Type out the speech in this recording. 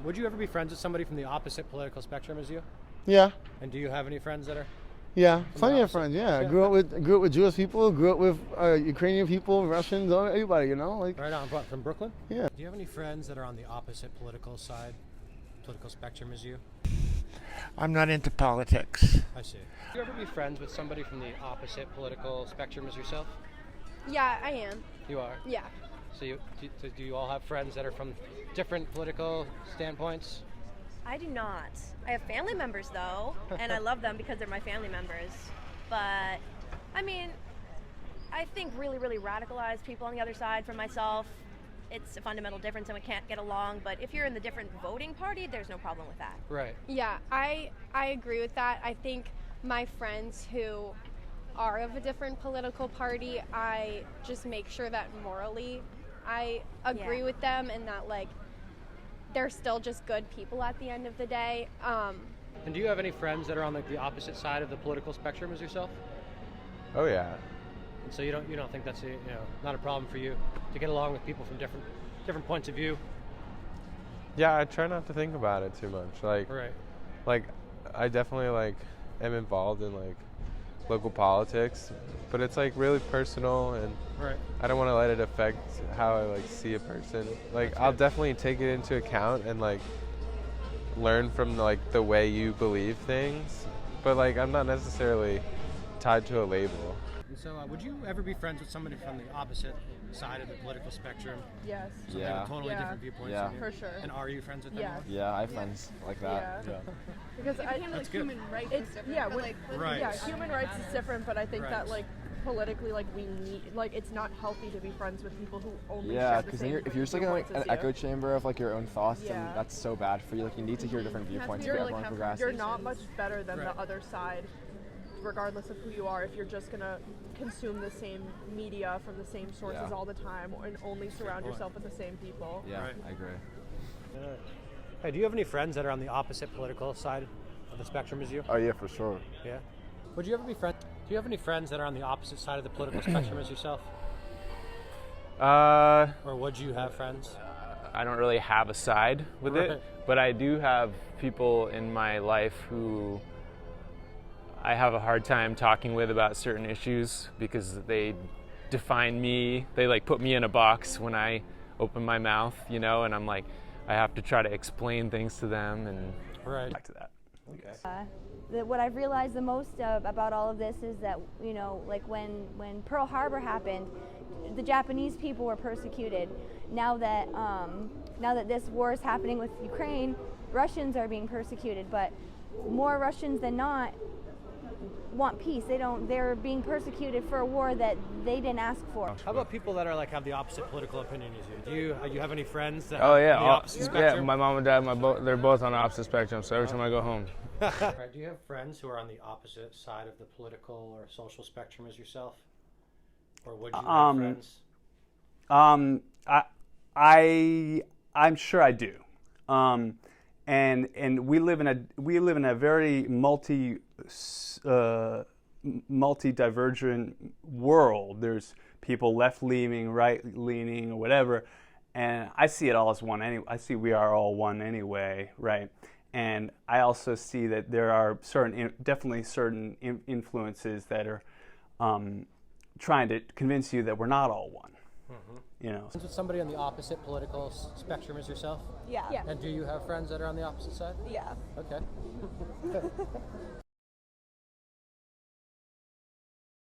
Would you ever be friends with somebody from the opposite political spectrum as you? Yeah, And do you have any friends that are? yeah, the plenty of opposite. friends. Yeah, I Yeah. grew up with Jewish people, grew up with Ukrainian people, Russians, everybody. You know, like Right on, from Brooklyn? yeah. Do you have any friends that are on the opposite political spectrum as you? I'm not into politics. I see. Do you ever be friends with somebody from the opposite political spectrum as yourself? Yeah, I am. You are? Yeah. So do you all have friends that are from different political standpoints? I do not. I have family members though, and I love them because they're my family members. But I mean, I think really, really radicalized people on the other side from myself, it's a fundamental difference and we can't get along. But if you're in the different voting party, there's no problem with that. Right. Yeah, I agree with that. I think my friends who are of a different political party, I just make sure that morally I agree Yeah. with them and that like they're still just good people at the end of the day. And do you have any friends that are on the opposite side of the political spectrum as yourself? Oh yeah. And so you don't think that's not a problem for you to get along with people from different points of view? Yeah, I try not to think about it too much. Right. Like I definitely am involved in local politics, but it's really personal, and Right. I don't want to let it affect how I see a person. I'll definitely take it into account and learn from the way you believe things, but I'm not necessarily tied to a label. And so would you ever be friends with somebody from the opposite side of the political spectrum? Yes. So they have totally Yeah. different viewpoints Yeah. than you? For sure. And are you friends with them? Yes. Yeah, I have friends like that. Yeah. Because That's good. it's Right. yeah, human rights is different, but I think Right. that politically we need it's not healthy to be friends with people who only Yeah, share the because same if you're just in viewpoints an as you. echo chamber of your own thoughts, Yeah. then that's so bad for you. You need to hear different viewpoints to you're, get everyone progressing. you're not much better than Right. the other side, regardless of who you are, if you're just gonna consume the same media from the same sources Yeah. all the time and only surround point. yourself with the same people. Yeah, Right. I agree. Hey, do you have any friends that are on the opposite political side of the spectrum as you? Oh yeah, for sure. Yeah. Would you ever be friends? Do you have any friends that are on the opposite side of the political spectrum as yourself? Or would you have friends? I don't really have a side with Right. it, but I do have people in my life who I have a hard time talking with about certain issues because they define me. They put me in a box when I open my mouth, and I'm I have to try to explain things to them and Right. back to that. What I've realized the most about all of this is that when Pearl Harbor happened, the Japanese people were persecuted. Now that this war is happening with Ukraine, Russians are being persecuted, but more Russians than not want peace. They're being persecuted for a war that they didn't ask for. How about people that are have the opposite political opinion as you? Do you have any friends that Oh are yeah, on the opposite spectrum? my mom and dad, they're both on the opposite spectrum. So every time I go home, Right. Do you have friends who are on the opposite side of the political or social spectrum as yourself? Or would you have friends? I'm sure I do, and we live in a very multi-divergent world. There's people left leaning, right leaning, or whatever, and I see it all as one. I see we are all one anyway, right? And I also see that there are definitely certain influences that are trying to convince you that we're not all one. Friends with somebody on the opposite political spectrum as yourself? Yeah. And do you have friends that are on the opposite side? Yeah. Okay.